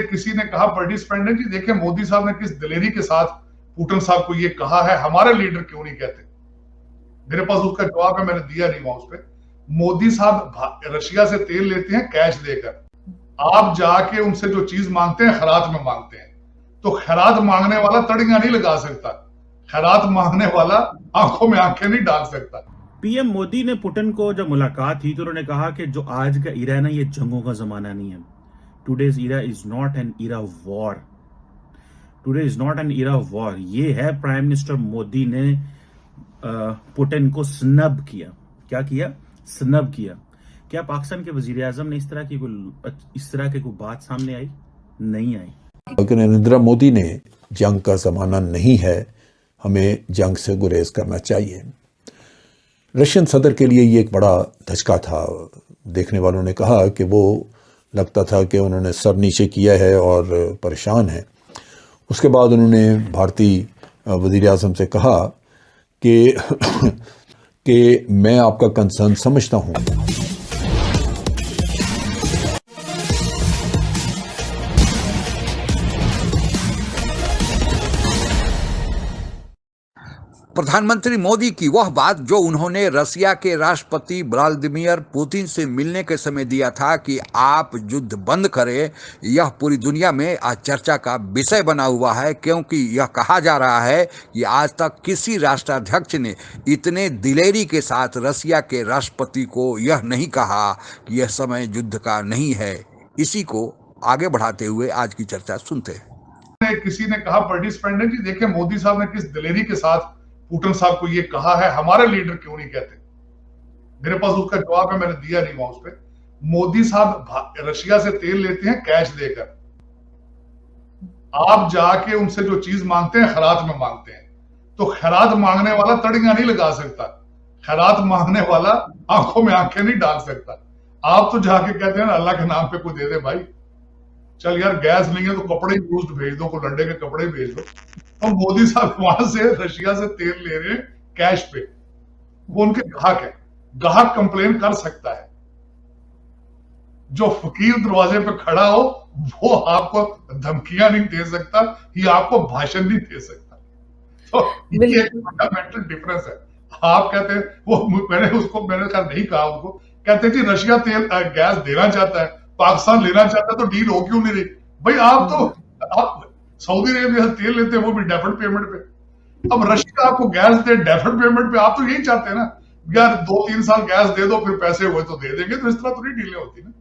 किसी ने कहा पार्टिसिपेंट ने, जी देखिए मोदी साहब ने किस दिलेरी के साथ पुतिन साहब को ये कहा है, हमारे लीडर क्यों नहीं कहते। मेरे पास उसका जवाब है, मैंने दिया नहीं वहां उस पर। मोदी साहब रशिया से तेल लेते हैं कैश देकर, आप जाके उनसे जो चीज मांगते हैं खैरात में मांगते हैं, तो खैरात मांगने वाला तड़ियां नहीं लगा सकता, खैरात मांगने वाला आंखों में आंखें नहीं डाल सकता। पीएम मोदी ने पुतिन को जब मुलाकात थी तो उन्होंने कहा कि जो आज का इरा है ना, ये जंगों का जमाना नहीं है। Today's era is not an era of war, today is not an era of war. ये है प्राइम मिनिस्टर मोदी ने पुतिन को स्नब किया। क्या किया? स्नब किया। क्या पाकिस्तान के वजीर आजम ने इस तरह की कोई बात सामने आई? नहीं आई। लेकिन नरेंद्र मोदी ने जंग का जमाना नहीं है, हमें जंग से गुरेज करना चाहिए। रशियन सदर के लिए ये एक बड़ा धचका था। देखने वालों ने कहा कि वो लगता था कि उन्होंने सर नीचे किया है और परेशान है। उसके बाद उन्होंने भारतीय वज़ीर आज़म से कहा कि मैं आपका कंसर्न समझता हूँ। प्रधानमंत्री मोदी की वह बात जो उन्होंने रसिया के राष्ट्रपति व्लादिमीर पुतिन से मिलने के समय दिया था कि आप युद्ध बंद करें, यह पूरी दुनिया में आज चर्चा का विषय बना हुआ है, क्योंकि यह कहा जा रहा है कि आज तक किसी राष्ट्राध्यक्ष ने इतने दिलेरी के साथ रसिया के राष्ट्रपति को यह नहीं कहा कि यह समय युद्ध का नहीं है। इसी को आगे बढ़ाते हुए आज की चर्चा सुनते हैं। किसी ने कहा पार्टिसिपेंट ने, जी देखिए मोदी साहब ने किस दिलेरी के साथ पुतिन साहब को ये कहा है, हमारे लीडर क्यों नहीं कहते। मेरे पास उसका जवाब है, मैंने दिया नहीं वहां उस पर। मोदी साहब रशिया से तेल लेते हैं कैश देकर, आप जाके उनसे जो चीज मांगते हैं खैरात में मांगते हैं, तो खैरात मांगने वाला तड़ियां नहीं लगा सकता, खैरात मांगने वाला आंखों में आंखें नहीं डाल सकता। आप तो जाके कहते हैं ना अल्लाह के नाम पे कोई दे दे भाई, चल यार गैस नहीं है तो कपड़े यूज्ड भेज दो, को लंडे के कपड़े भेज दो। तो मोदी साहब वहां से रशिया से तेल ले रहे हैं कैश पे, वो उनके ग्राहक है, ग्राहक कंप्लेन कर सकता है। जो फकीर दरवाजे पे खड़ा हो वो आपको धमकियां नहीं दे सकता, ये आपको भाषण नहीं दे सकता। तो ये एक फंडामेंटल डिफरेंस है। आप कहते हैं वो, मैंने कहा नहीं कहा उनको, कहते जी रशिया तेल गैस देना चाहता है, पाकिस्तान लेना चाहता है, तो डील हो क्यों नहीं रही भाई। आप सऊदी अरेबिया से तेल लेते हैं वो भी डेफर्ड पेमेंट पे, अब रशिया आपको गैस दे डेफर्ड पेमेंट पे, आप तो यही चाहते हैं ना यार 2-3 साल गैस दे दो फिर पैसे हुए तो दे देंगे। तो इस तरह तो नहीं डीलें होती ना।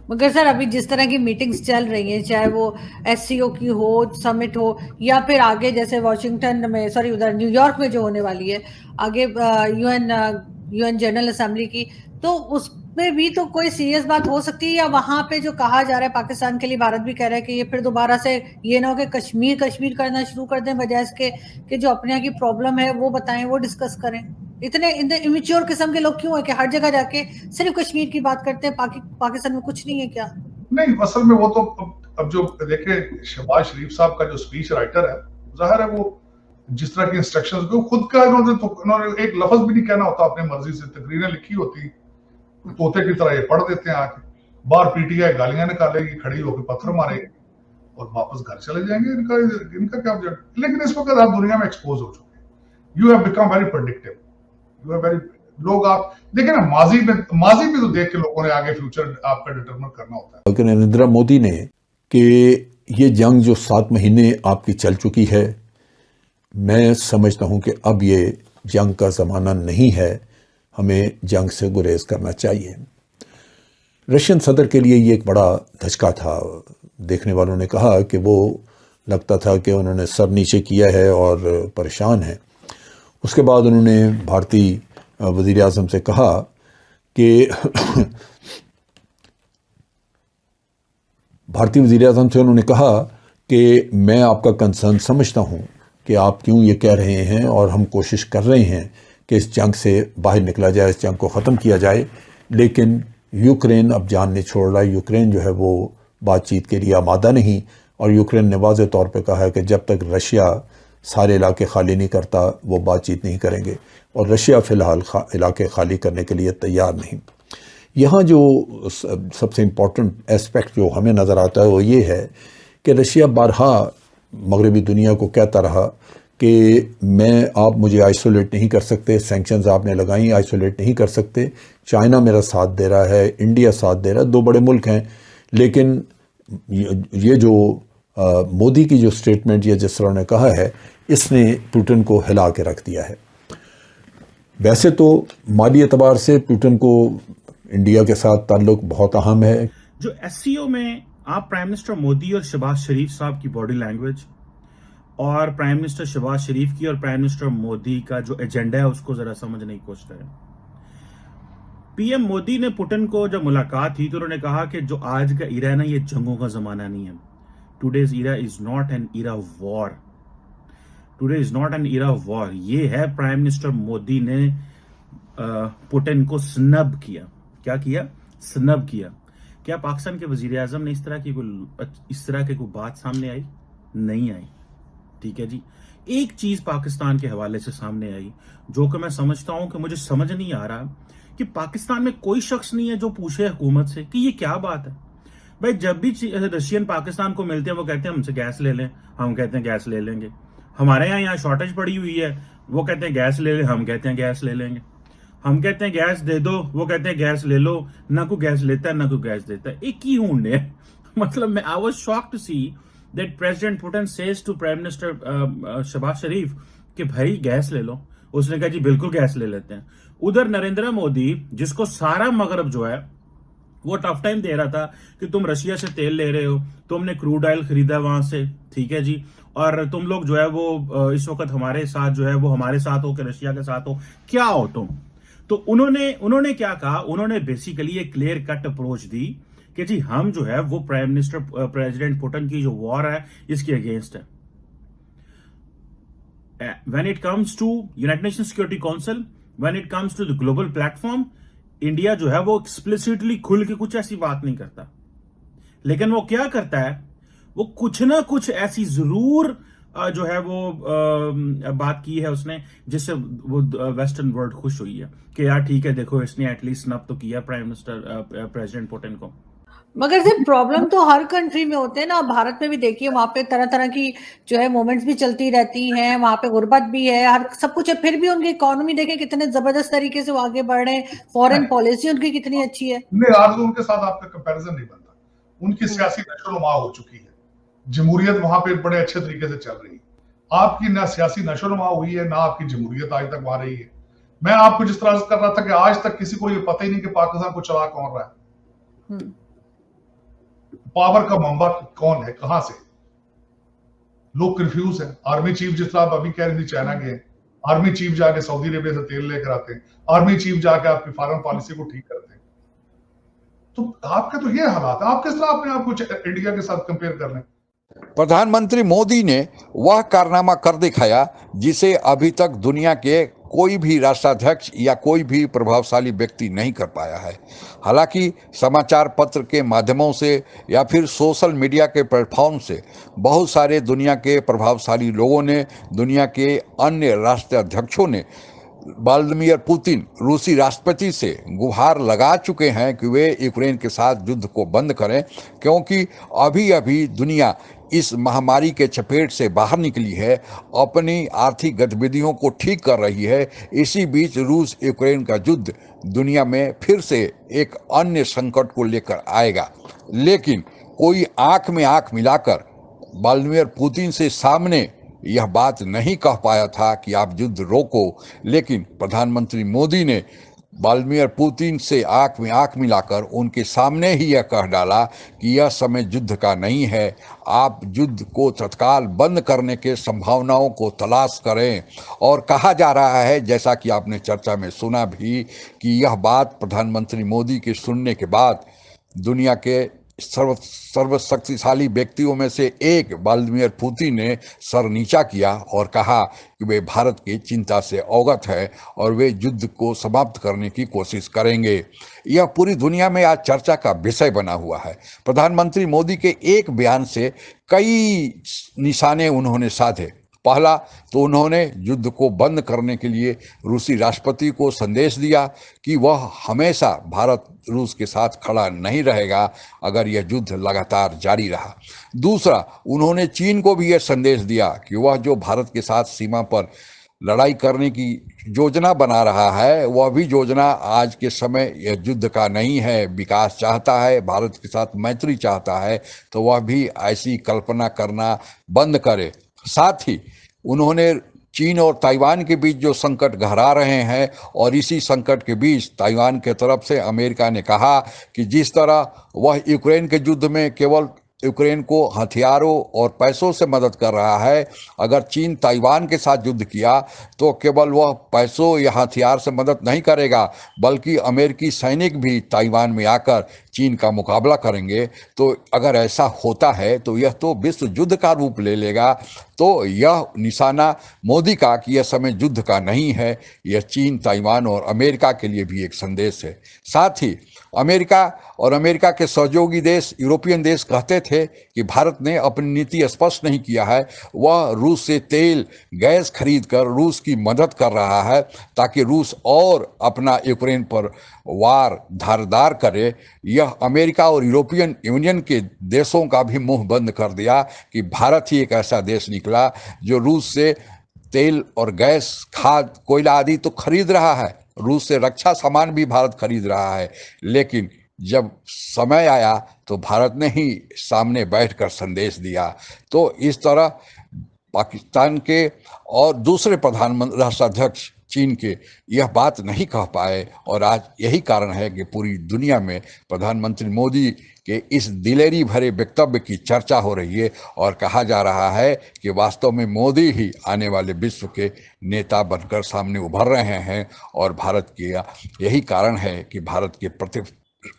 मगर सर अभी जिस तरह की मीटिंग्स चल रही हैं, चाहे वो एससीओ की हो, समिट हो, या फिर आगे जैसे वॉशिंगटन में उधर न्यूयॉर्क में जो होने वाली है आगे यूएन जनरल असेंबली की, तो उसमें भी तो कोई सीरियस बात हो सकती है, या वहां पे जो कहा जा रहा है पाकिस्तान के लिए, भारत भी कह रहा है कि ये फिर दोबारा से ये ना हो कि कश्मीर करना शुरू कर दें, बजाय इसके कि जो अपने यहाँ की प्रॉब्लम है वो बताएं, वो डिस्कस करें। इतने इमेच्योर किस्म के लोग क्यों है कि हर जगह जाके सिर्फ कश्मीर की बात करते हैं, पाकिस्तान में कुछ नहीं है क्या? नहीं, असल में वो तो अब जो देखे शहबाज शरीफ साहब का जो स्पीच राइटर है, जाहिर है वो जिस तरह की इंस्ट्रक्शंस को खुद का उन्होंने एक लफ्ज भी नहीं कहना होता, अपनी मर्जी से तकरीरें लिखी होती, तोते की तरह ये पढ़ देते हैं, आके बाहर पीटीआई गालियां निकालेगी, खड़ी होकर पत्थर मारेगी और वापस घर चले जाएंगे। इनका क्या ऑब्जेक्ट। लेकिन इस वक्त आप दुनिया में एक्सपोज हो चुके हैं, you have become very predictable, you have very, लोग आप देखें ना माजी में तो देख के लोगों ने आगे फ्यूचर आपका डिटरमिन करना होता है। लेकिन नरेंद्र मोदी ने कि ये जंग जो 7 महीने आपकी चल चुकी है, मैं समझता हूं कि अब ये जंग का ज़माना नहीं है, हमें जंग से गुरेज करना चाहिए। रशियन सदर के लिए ये एक बड़ा धचका था। देखने वालों ने कहा कि वो लगता था कि उन्होंने सर नीचे किया है और परेशान है। उसके बाद उन्होंने भारतीय वज़ीर आज़म से कहा कि भारतीय वज़ीर आज़म से उन्होंने कहा कि मैं आपका कंसर्न समझता हूं कि आप क्यों ये कह रहे हैं, और हम कोशिश कर रहे हैं कि इस जंग से बाहर निकला जाए, इस जंग को ख़त्म किया जाए। लेकिन यूक्रेन अब जान नहीं छोड़ रहा है, यूक्रेन जो है वो बातचीत के लिए आमादा नहीं, और यूक्रेन ने वाज़े तौर पे कहा है कि जब तक रशिया सारे इलाके खाली नहीं करता वो बातचीत नहीं करेंगे, और रशिया फ़िलहाल इलाके खाली करने के लिए तैयार नहीं। यहाँ जो सबसे इम्पोर्टेंट एस्पेक्ट जो हमें नज़र आता है वो ये है कि रशिया बारहा मगरबी दुनिया को कहता रहा कि आप मुझे आइसोलेट नहीं कर सकते, सैंक्शंस आपने लगाई आइसोलेट नहीं कर सकते। चाइना मेरा साथ दे रहा है, इंडिया साथ दे रहा है, दो बड़े मुल्क हैं। लेकिन ये जो मोदी की जो स्टेटमेंट या जिस तरह उन्होंने कहा है, इसने पुतिन को हिला के रख दिया है। वैसे तो माली एतबार से पुतिन को इंडिया के साथ ताल्लुक बहुत अहम है। जो एससीओ में आप प्राइम मिनिस्टर मोदी और शहबाज शरीफ साहब की बॉडी लैंग्वेज और प्राइम मिनिस्टर शहबाज शरीफ की और प्राइम मिनिस्टर मोदी का जो एजेंडा है उसको जरा समझने की कोशिश करें। पीएम मोदी ने पुतिन को जब मुलाकात हुई तो उन्होंने कहा कि जो आज का इरा है ना, ये जंगों का जमाना नहीं है। Today's era is not an era of war. Today is not an era of war. ये है प्राइम मिनिस्टर मोदी ने पुतिन को स्नब किया। क्या किया? स्नब किया। क्या पाकिस्तान के वजीर आजम ने इस तरह की कोई बात सामने आई? नहीं आई। ठीक है जी। एक चीज पाकिस्तान के हवाले से सामने आई जो कि मैं समझता हूं कि मुझे समझ नहीं आ रहा कि पाकिस्तान में कोई शख्स नहीं है जो पूछे हुकूमत से कि ये क्या बात है। भाई जब भी रशियन पाकिस्तान को मिलते हैं वो कहते हैं हमसे गैस ले लें, हम कहते हैं गैस ले लेंगे। हमारे यहाँ शॉर्टेज पड़ी हुई है, वो कहते हैं गैस ले लें, हम कहते हैं गैस ले लेंगे। हम कहते हैं गैस दे दो, वो कहते हैं गैस ले लो। ना कोई गैस लेता है ना कोई गैस देता है। एक ही हुंड है। मतलब मैं I was shocked to see that president Putin says to prime minister Shehbaz Sharif कि भाई गैस ले लो। उसने कहा जी बिल्कुल गैस ले लेते हैं। उधर नरेंद्र मोदी, जिसको सारा मगरब जो है वो टफ टाइम दे रहा था कि तुम रशिया से तेल ले रहे हो, तुमने क्रूड ऑयल खरीदा वहां से, ठीक है जी, और तुम लोग जो है वो इस वक्त हमारे साथ जो है वो हमारे साथ हो कि रशिया के साथ हो, क्या हो तुम। तो उन्होंने क्या कहा? उन्होंने बेसिकली एक क्लियर कट अप्रोच दी कि जी हम जो है वो प्राइम मिनिस्टर प्रेसिडेंट पुतिन की जो वॉर है इसके अगेंस्ट है। When it comes to United Nation Security Council, when it comes to the global platform, India जो है वो एक्सप्लिसिटली खुल के कुछ ऐसी बात नहीं करता। लेकिन वो क्या करता है? वो कुछ ना कुछ ऐसी जरूर जो है वो बात की है उसने जिससे वो वेस्टर्न वर्ल्ड खुश हुई है कि यार ठीक है, देखो इसने एटलीस्ट स्नब तो किया प्राइम मिनिस्टर प्रेसिडेंट पुतिन को। मगर सिर्फ प्रॉब्लम तो हर कंट्री में होते हैं ना। भारत में भी देखिए, वहां पे तरह तरह की जो है मूवमेंट्स भी चलती रहती हैं, वहां पे गुर्बत भी है, हर सब कुछ है, फिर भी उनकी इकोनॉमी देखें कितने जबरदस्त तरीके से वो आगे बढ़ रहे हैं। फॉरेन पॉलिसी उनकी कितनी अच्छी है। नहीं यार, तो उनके साथ आपका कंपैरिजन नहीं बनता। उनकी सियासी नशोनुमा हो चुकी है, जमहूरियत वहां पे बड़े अच्छे तरीके से चल रही है। आपकी ना सियासी नशोनुमा हुई है ना आपकी जमहूरियत आज तक वहां रही है। मैं आपको जिस तरह से कर रहा था कि आज तक किसी को ये पता ही नहीं कि पाकिस्तान को चला कौन रहा है, पावर का मंबा कौन है, कहां से। लोग कंफ्यूज है। आर्मी चीफ जिस तरह आप अभी कह रही थी चाइना गए, आर्मी चीफ जाके सऊदी अरेबिया से तेल लेकर आते हैं, आर्मी चीफ जाके आपकी फॉरेन पॉलिसी को ठीक करते हैं। तो आपके तो ये हालात है, आप किस तरह अपने आप को इंडिया के साथ कंपेयर कर लें। प्रधानमंत्री मोदी ने वह कारनामा कर दिखाया जिसे अभी तक दुनिया के कोई भी राष्ट्राध्यक्ष या कोई भी प्रभावशाली व्यक्ति नहीं कर पाया है। हालांकि समाचार पत्र के माध्यमों से या फिर सोशल मीडिया के प्लेटफॉर्म से बहुत सारे दुनिया के प्रभावशाली लोगों ने, दुनिया के अन्य राष्ट्राध्यक्षों ने व्लादिमीर पुतिन रूसी राष्ट्रपति से गुहार लगा चुके हैं कि वे यूक्रेन के साथ युद्ध को बंद करें, क्योंकि अभी अभी दुनिया इस महामारी के चपेट से बाहर निकली है, अपनी आर्थिक गतिविधियों को ठीक कर रही है। इसी बीच रूस यूक्रेन का युद्ध दुनिया में फिर से एक अन्य संकट को लेकर आएगा। लेकिन कोई आंख में आंख मिलाकर व्लादिमीर पुतिन से सामने यह बात नहीं कह पाया था कि आप युद्ध रोको, लेकिन प्रधानमंत्री मोदी ने व्लादिमीर पुतिन से आंख में आंख मिलाकर उनके सामने ही यह कह डाला कि यह समय युद्ध का नहीं है, आप युद्ध को तत्काल बंद करने के संभावनाओं को तलाश करें। और कहा जा रहा है, जैसा कि आपने चर्चा में सुना भी, कि यह बात प्रधानमंत्री मोदी के सुनने के बाद दुनिया के सर्वशक्तिशाली व्यक्तियों में से एक व्लादिमीर पुतिन ने सर नीचा किया और कहा कि वे भारत की चिंता से अवगत है और वे युद्ध को समाप्त करने की कोशिश करेंगे। यह पूरी दुनिया में आज चर्चा का विषय बना हुआ है। प्रधानमंत्री मोदी के एक बयान से कई निशाने उन्होंने साधे। पहला तो उन्होंने युद्ध को बंद करने के लिए रूसी राष्ट्रपति को संदेश दिया कि वह हमेशा भारत रूस के साथ खड़ा नहीं रहेगा अगर यह युद्ध लगातार जारी रहा। दूसरा, उन्होंने चीन को भी यह संदेश दिया कि वह जो भारत के साथ सीमा पर लड़ाई करने की योजना बना रहा है, वह भी योजना आज के समय यह युद्ध का नहीं है, विकास चाहता है, भारत के साथ मैत्री चाहता है, तो वह भी ऐसी कल्पना करना बंद करे। साथ ही उन्होंने चीन और ताइवान के बीच जो संकट गहरा रहे हैं और इसी संकट के बीच ताइवान के तरफ से अमेरिका ने कहा कि जिस तरह वह यूक्रेन के युद्ध में केवल यूक्रेन को हथियारों और पैसों से मदद कर रहा है, अगर चीन ताइवान के साथ युद्ध किया तो केवल वह पैसों या हथियार से मदद नहीं करेगा, बल्कि अमेरिकी सैनिक भी ताइवान में आकर चीन का मुकाबला करेंगे। तो अगर ऐसा होता है तो यह तो विश्व युद्ध का रूप ले लेगा। तो यह निशाना मोदी का कि यह समय युद्ध का नहीं है, यह चीन, ताइवान और अमेरिका के लिए भी एक संदेश है। साथ ही अमेरिका और अमेरिका के सहयोगी देश, यूरोपियन देश कहते थे कि भारत ने अपनी नीति स्पष्ट नहीं किया है, वह रूस से तेल गैस खरीद कर रूस की मदद कर रहा है ताकि रूस और अपना यूक्रेन पर वार धारदार करे। यह अमेरिका और यूरोपियन यूनियन के देशों का भी मुंह बंद कर दिया कि भारत ही एक ऐसा देश निकला जो रूस से तेल और गैस, खाद, कोयला आदि तो खरीद रहा है, रूस से रक्षा सामान भी भारत खरीद रहा है, लेकिन जब समय आया तो भारत ने ही सामने बैठकर संदेश दिया। तो इस तरह पाकिस्तान के और दूसरे प्रधानमंत्री, राष्ट्राध्यक्ष चीन के यह बात नहीं कह पाए और आज यही कारण है कि पूरी दुनिया में प्रधानमंत्री मोदी के इस दिलेरी भरे वक्तव्य की चर्चा हो रही है और कहा जा रहा है कि वास्तव में मोदी ही आने वाले विश्व के नेता बनकर सामने उभर रहे हैं और भारत के यही कारण है कि भारत के प्रति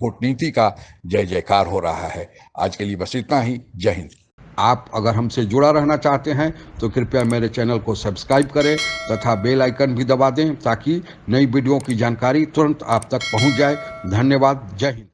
कूटनीति का जय जयकार हो रहा है। आज के लिए बस इतना ही। जय हिंद। आप अगर हमसे जुड़ा रहना चाहते हैं तो कृपया मेरे चैनल को सब्सक्राइब करें तथा बेल आइकन भी दबा दें ताकि नई वीडियो की जानकारी तुरंत आप तक पहुंच जाए। धन्यवाद। जय हिंद।